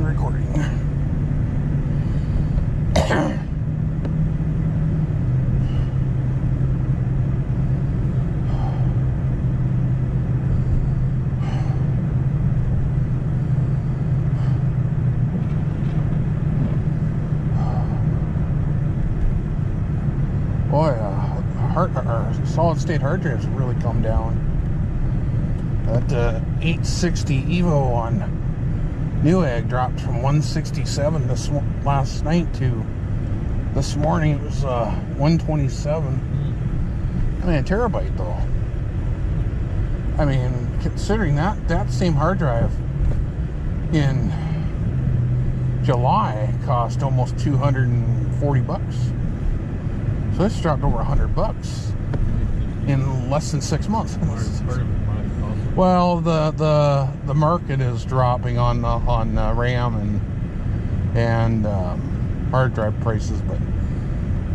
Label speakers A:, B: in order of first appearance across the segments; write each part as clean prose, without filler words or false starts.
A: and recording. Boy, solid state hard drives have really come down. That 860 Evo on Newegg dropped from 167 last night to this morning it was 127. I mean, a terabyte though. I mean, considering that same hard drive in July cost almost 240 bucks. So it's dropped over 100 bucks in less than 6 months. Well, the market is dropping on RAM and hard drive prices,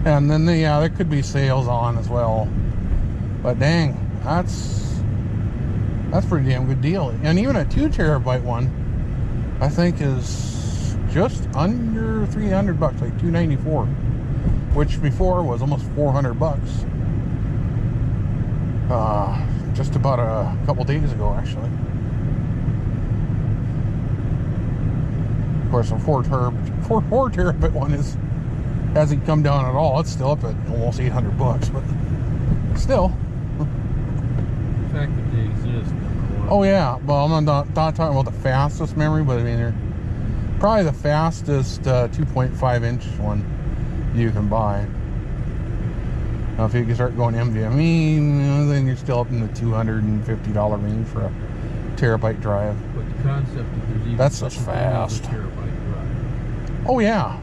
A: and then there could be sales on as well. But dang, that's pretty damn good deal. And even a 2 terabyte one, I think is just under 300 bucks, like 294, which before was almost 400 bucks. Just about a couple days ago, actually. Of course, a 4 terabyte one hasn't come down at all. It's still up at almost 800 bucks, but still.
B: The fact that they exist.
A: Oh yeah, well, I'm not talking about the fastest memory, but I mean, they're probably the fastest 2.5 inch one you can buy. Now, if you can start going NVMe, then you're still up in the $250 range for a terabyte drive.
B: But the concept that there's even
A: that's just fast.
B: Terabyte drive.
A: Oh yeah.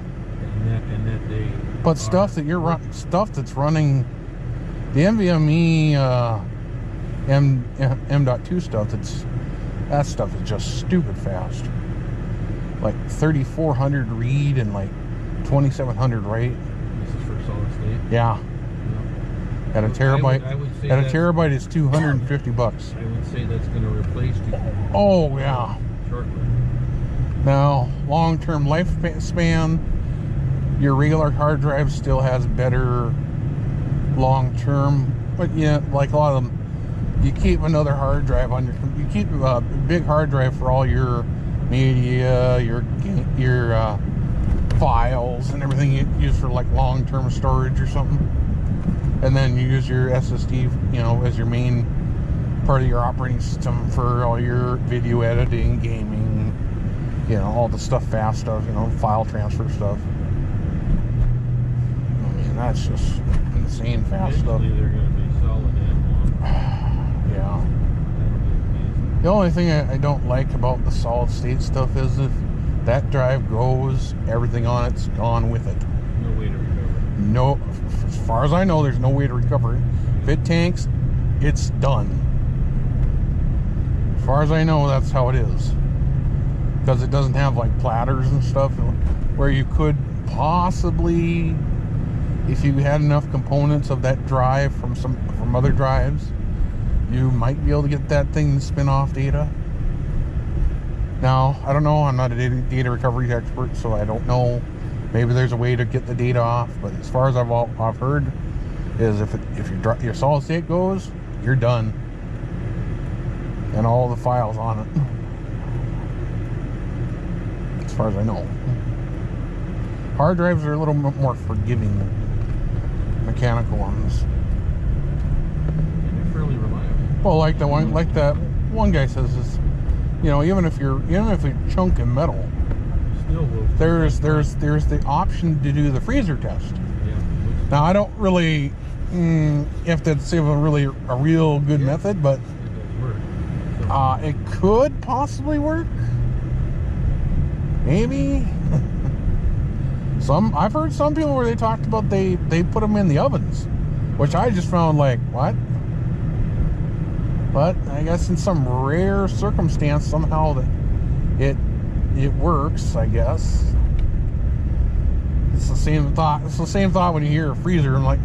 B: And that they.
A: But stuff that's running the NVMe M.2 stuff, that stuff is just stupid fast. Like 3,400 read and like 2,700 write.
B: This is for solid state.
A: Yeah. At a terabyte,
B: I would say
A: at a terabyte is 250 bucks.
B: I would say that's going to replace the.
A: Oh yeah.
B: Shortly.
A: Now, long-term lifespan, your regular hard drive still has better long-term, but yeah, like a lot of them, you keep another hard drive on you keep a big hard drive for all your media, your files, and everything you use for like long-term storage or something. And then you use your SSD, as your main part of your operating system for all your video editing, gaming, all the fast stuff, file transfer stuff. I mean, that's just insane fast stuff.
B: They're going to be solid and long.
A: Yeah. The only thing I don't like about the solid state stuff is if that drive goes, everything on it's gone with it.
B: No way to recover.
A: No, as far as I know, there's no way to recover it. If it tanks, it's done. As far as I know, that's how it is. Because it doesn't have like platters and stuff where you could possibly, if you had enough components of that drive from other drives, you might be able to get that thing to spin off data. Now, I don't know. I'm not a data recovery expert, so I don't know. Maybe there's a way to get the data off, but as far as I've heard, is if your solid state goes, you're done, and all the files on it. As far as I know, hard drives are a little bit more forgiving than mechanical ones.
B: They're fairly reliable.
A: Well, like that one guy says is, even if you're chunking metal. There's the option to do the freezer test.
B: Yeah.
A: Now, I don't really if that's a real good method, but
B: it does work.
A: it could possibly work. Maybe. I've heard some people where they talked about they put them in the ovens, which I just found like, what? But I guess in some rare circumstance somehow that it works, I guess. It's the same thought. It's the same thought when you hear a freezer. I'm like,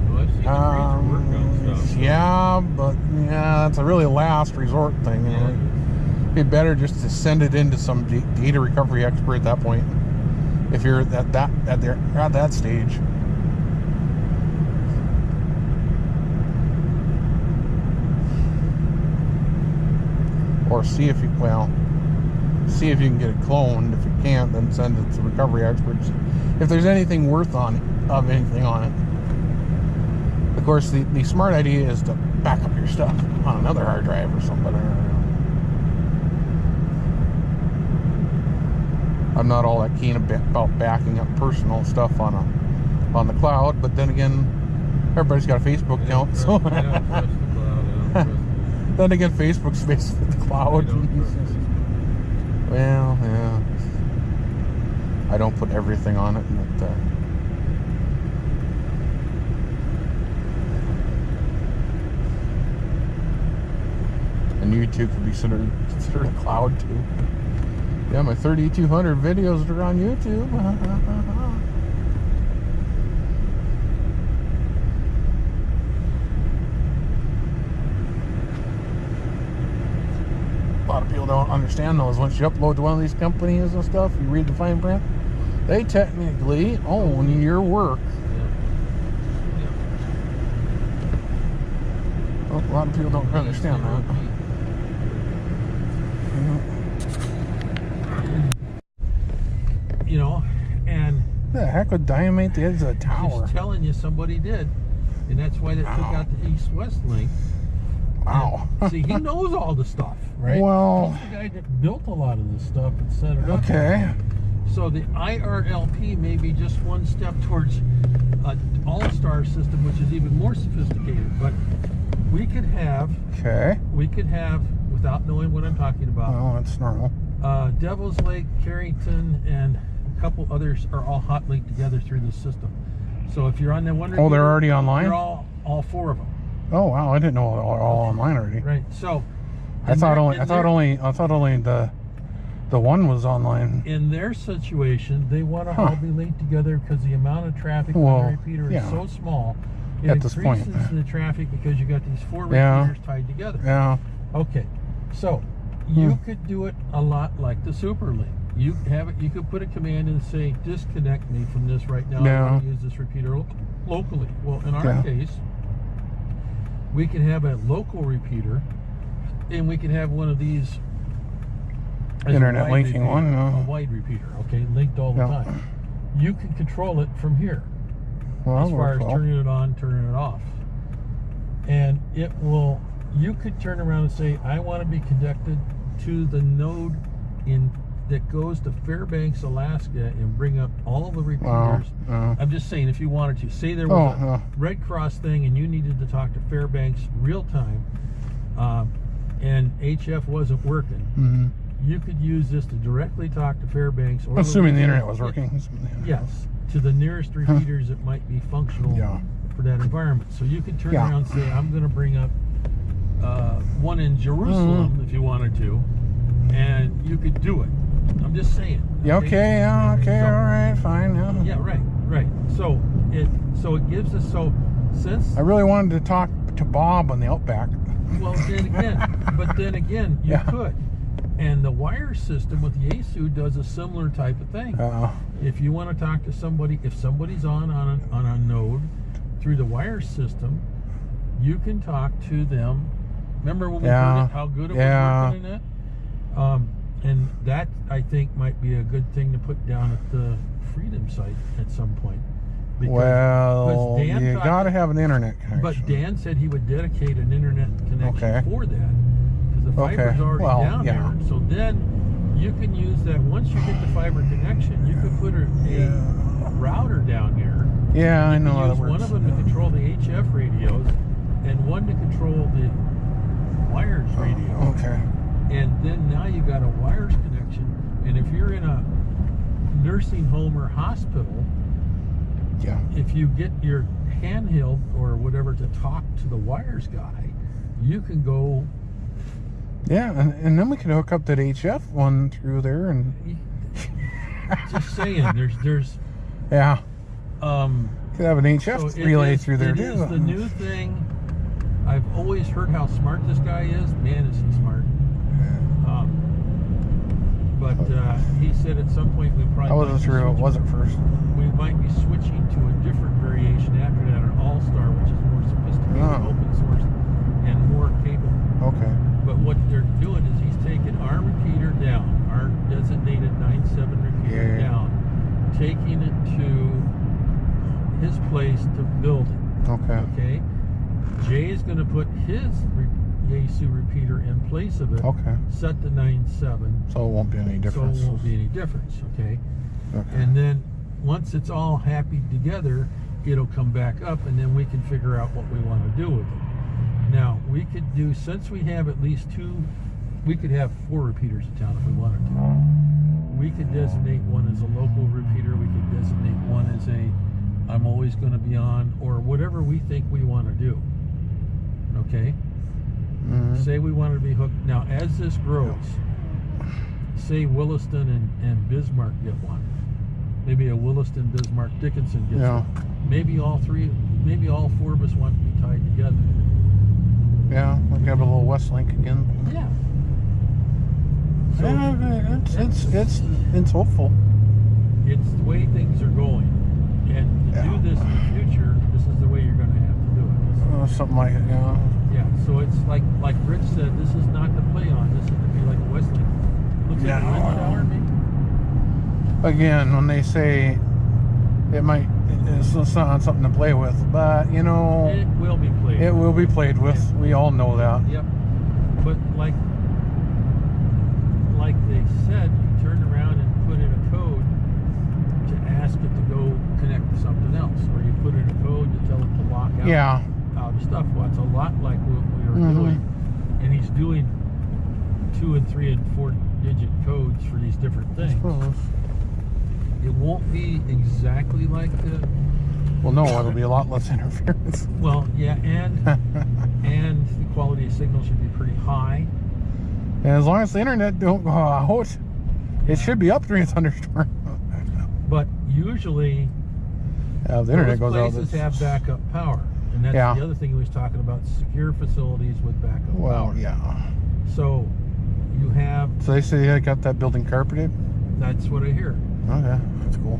B: Well, I've seen the freezer work on stuff.
A: yeah, but yeah, it's a really last resort thing.
B: Yeah.
A: It'd be better just to send it into some data recovery expert at that point. If you're at that stage. Or see if you can get it cloned. If you can't, then send it to recovery experts. If there's anything worth anything on it. Of course, the smart idea is to back up your stuff on another hard drive or something. I'm not all that keen about backing up personal stuff on the cloud, but then again, everybody's got a Facebook account, so.
B: I don't trust the cloud. I don't trust
A: Then again, Facebook's basically the cloud. Well, yeah. I don't put everything on it. And YouTube could be considered a cloud too. Yeah, my 3200 videos are on YouTube. A lot of people don't understand those. Once you upload to one of these companies and stuff, you read the fine print, they technically own your work. Well, a lot of people don't understand that.
B: You know, and
A: the heck would dynamite the edge of the tower?
B: Just telling you, somebody did, and that's why they took out the east-west link.
A: Wow.
B: And, see, he knows all the stuff, right?
A: Well,
B: he's the guy that built a lot of this stuff and set it up.
A: Okay.
B: So the IRLP may be just one step towards an all-star system, which is even more sophisticated. But we could have, without knowing what I'm talking about.
A: Oh, that's normal.
B: Devil's Lake, Carrington, and a couple others are all hot linked together through this system. So if you're on the one,
A: they're already online.
B: They're all four of them.
A: Oh wow, I didn't know all online already.
B: Right. So
A: I thought only the one was online.
B: In their situation, they want to all be linked together because the amount of traffic on the repeater is so small. It
A: at this point,
B: increases the traffic because you got these four repeaters tied together.
A: Yeah.
B: Okay. So you could do it a lot like the SuperLink. You have it. You could put a command and say, "Disconnect me from this right now. I want to use this repeater locally." Well, in our case, we can have a local repeater, and we can have one of these
A: internet linking
B: repeater, a wide repeater. Okay, linked all the time. You can control it from here, as far as turning it on, turning it off, and it will. You could turn around and say, "I want to be connected to the node that goes to Fairbanks, Alaska, and bring up all the repeaters." I'm just saying, if you wanted to, say there was a Red Cross thing and you needed to talk to Fairbanks real time, and HF wasn't working, you could use this to directly talk to Fairbanks. Or
A: assuming the internet was working.
B: Yes, to the nearest repeaters that might be functional for that environment. So you could turn around and say, "I'm going to bring up one in Jerusalem," if you wanted to, and you could do it. I'm just saying.
A: Okay, all right, fine.
B: Yeah, right. So it gives us, since
A: I really wanted to talk to Bob on the Outback.
B: Well, then again, you could. And the wire system with the ASU does a similar type of thing. If you want to talk to somebody, if somebody's on a node through the wire system, you can talk to them. Remember when we heard how good it was working in it? And that, I think, might be a good thing to put down at the Freedom site at some point.
A: Because you got to have an internet connection.
B: But Dan said he would dedicate an internet connection for that. Because the fiber's already down there. So then you can use that. Once you get the fiber connection, you could put a router down here.
A: Yeah, I know how that works.
B: One of them to control the HF radios and one to control the wires radio.
A: Okay.
B: And then now you got a wires connection, and if you're in a nursing home or hospital, if you get your handheld or whatever to talk to the wires guy, you can go.
A: Yeah, and then we can hook up that HF one through there, and
B: just saying, there's
A: could have an HF relay through there too. It is
B: the new thing. I've always heard how smart this guy is. Man, is he smart. But he said at some point we probably.
A: I wasn't sure who it was at first.
B: We might be switching to a different variation after that, an All-Star, which is more sophisticated, open source, and more capable.
A: Okay.
B: But what they're doing is he's taking our repeater down, our designated 9.7 repeater down, taking it to his place to build it.
A: Okay.
B: Okay. Jay is going to put his Yaesu repeater in place of it.
A: Okay.
B: Set the 9.7.
A: So it won't be any difference.
B: So it won't be any difference. Okay.
A: Okay.
B: And then once it's all happy together, it'll come back up, and then we can figure out what we want to do with it. Now, we could do, since we have at least two, we could have 4 repeaters in town if we wanted to. We could designate one as a local repeater. We could designate one as a I'm always going to be on, or whatever we think we want to do. Okay? Say we wanted to be hooked. Now, as this grows, say Williston and Bismarck get one. Maybe a Williston, Bismarck, Dickinson gets one. Maybe all 4 of us want to be tied together.
A: Yeah, we have a little West Link again.
B: Yeah.
A: So it's hopeful.
B: It's the way things are going. And to do this in the future, this is the way you're going to have to do it.
A: Something like it, yeah.
B: Yeah, so it's like Rich said, this is not to play on. This is to be like a Westlake. Looks like a wind tower, maybe?
A: Again, when they say it's not something to play with, but you know,
B: it will be played.
A: It will be played with. Yeah. We all know that.
B: Yep. But like they said, you turn around and put in a code to ask it to go connect to something else, or you put in a code to tell it to lock out.
A: Yeah.
B: Stuff. Well, it's a lot like what we were doing, and he's doing 2 and 3 and 4 digit codes for these different things. It won't be exactly like the.
A: Well, no, it'll be a lot less interference.
B: Well, yeah, and the quality of signal should be pretty high.
A: And as long as the internet don't go out, it should be up during a thunderstorm.
B: But usually,
A: the internet goes out.
B: Places have backup power. And that's the other thing he was talking about, secure facilities with backup power.
A: Well, yeah.
B: So, you have...
A: So they say they got that building carpeted?
B: That's what I hear.
A: Okay, that's cool.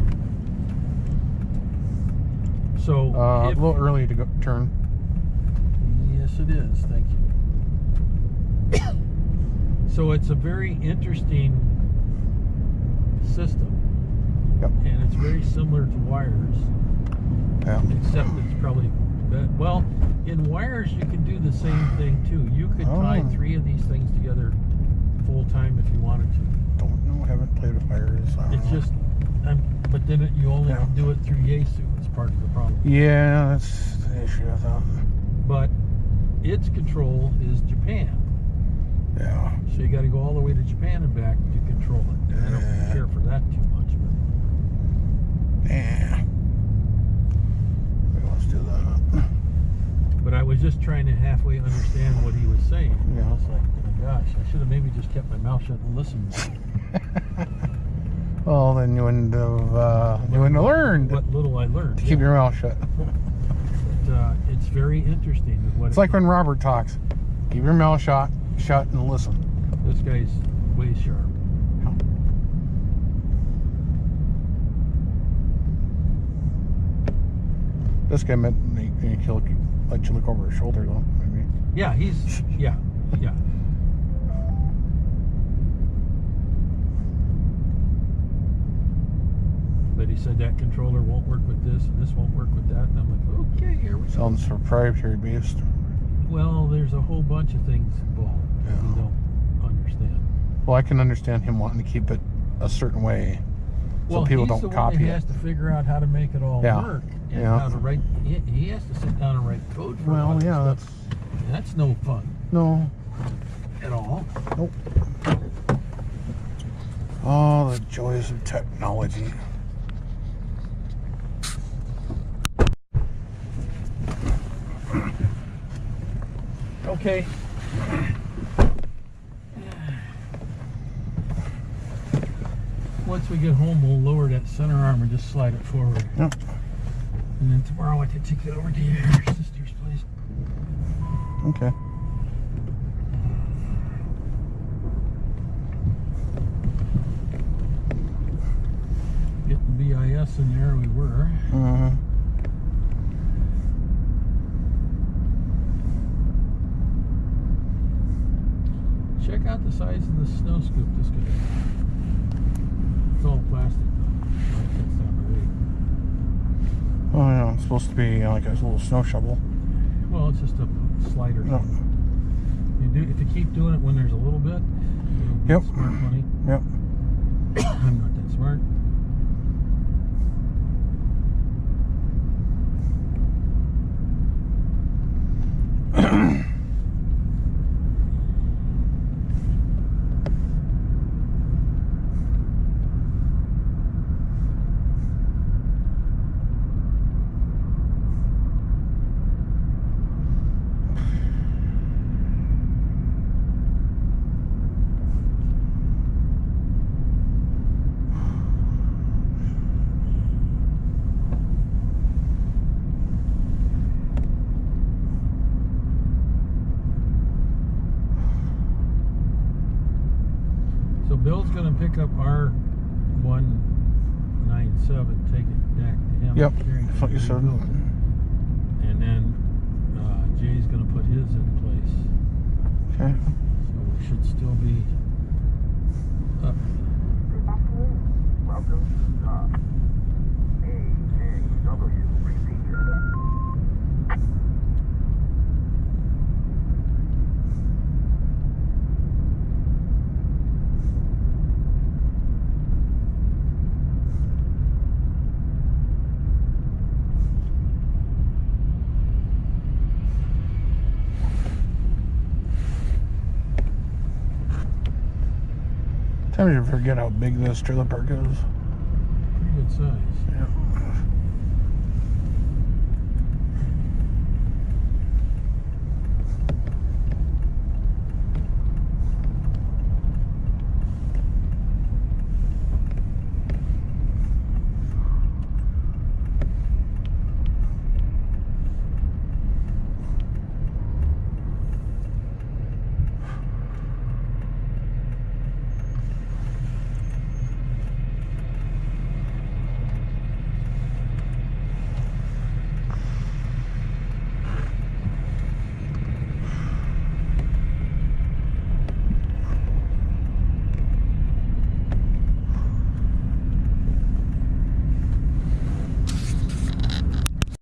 B: So,
A: a little early to go turn.
B: Yes, it is. Thank you. So, it's a very interesting system.
A: Yep.
B: And it's very similar to wires.
A: Yeah.
B: Except it's probably... Well, in wires you can do the same thing too. You could tie 3 of these things together full time if you wanted to.
A: Don't know. Haven't played with wires.
B: It's just, but then you only do it through Yaesu. It's part of the problem.
A: Yeah, that's the issue I thought.
B: But its control is Japan.
A: Yeah.
B: So you got to go all the way to Japan and back to control it. And I don't care for that too much. But
A: yeah. Let's do that.
B: But I was just trying to halfway understand what he was saying.
A: Yeah.
B: I was like, oh my gosh, I should have maybe just kept my mouth shut and listened.
A: Well, then you wouldn't have learned.
B: What little I learned.
A: To keep your mouth shut.
B: But it's very interesting.
A: It's like when Robert talks. Keep your mouth shut and listen.
B: This guy's way sharp.
A: This guy meant let you look over his shoulder, though. Maybe.
B: Yeah, yeah. But he said that controller won't work with this, and this won't work with that. And I'm like, okay, here we go.
A: Sounds proprietary based.
B: Well, there's a whole bunch of things involved that we don't understand.
A: Well, I can understand him wanting to keep it a certain way. So people don't copy it.
B: He has to figure out how to make it all work and how to write. He has to sit down and write code for it.
A: Well,
B: that's no fun.
A: No.
B: At all.
A: Nope. Oh, the joys of technology.
B: Okay. Once we get home, we'll lower that center arm and just slide it forward.
A: Yep.
B: And then tomorrow I can take it over to your sister's place.
A: Okay.
B: GPS, and there we were. Check out the size of the snow scoop this guy. It's all plastic though.
A: Oh yeah, it's supposed to be like a little snow shovel.
B: Well, it's just a slider.
A: No.
B: If you keep doing it when there's a little bit,
A: yep.
B: Smart money.
A: Yep.
B: I'm not that smart. So Bill's going to pick up our 197, take it back to him.
A: Yep, that's what you said.
B: And then Jay's going to put his in place.
A: Okay.
B: So we should still be up.
C: Good afternoon. Welcome to stop. AJW procedure.
A: Tell me to forget how big this trailer park is.
B: Pretty good size.
A: Yeah.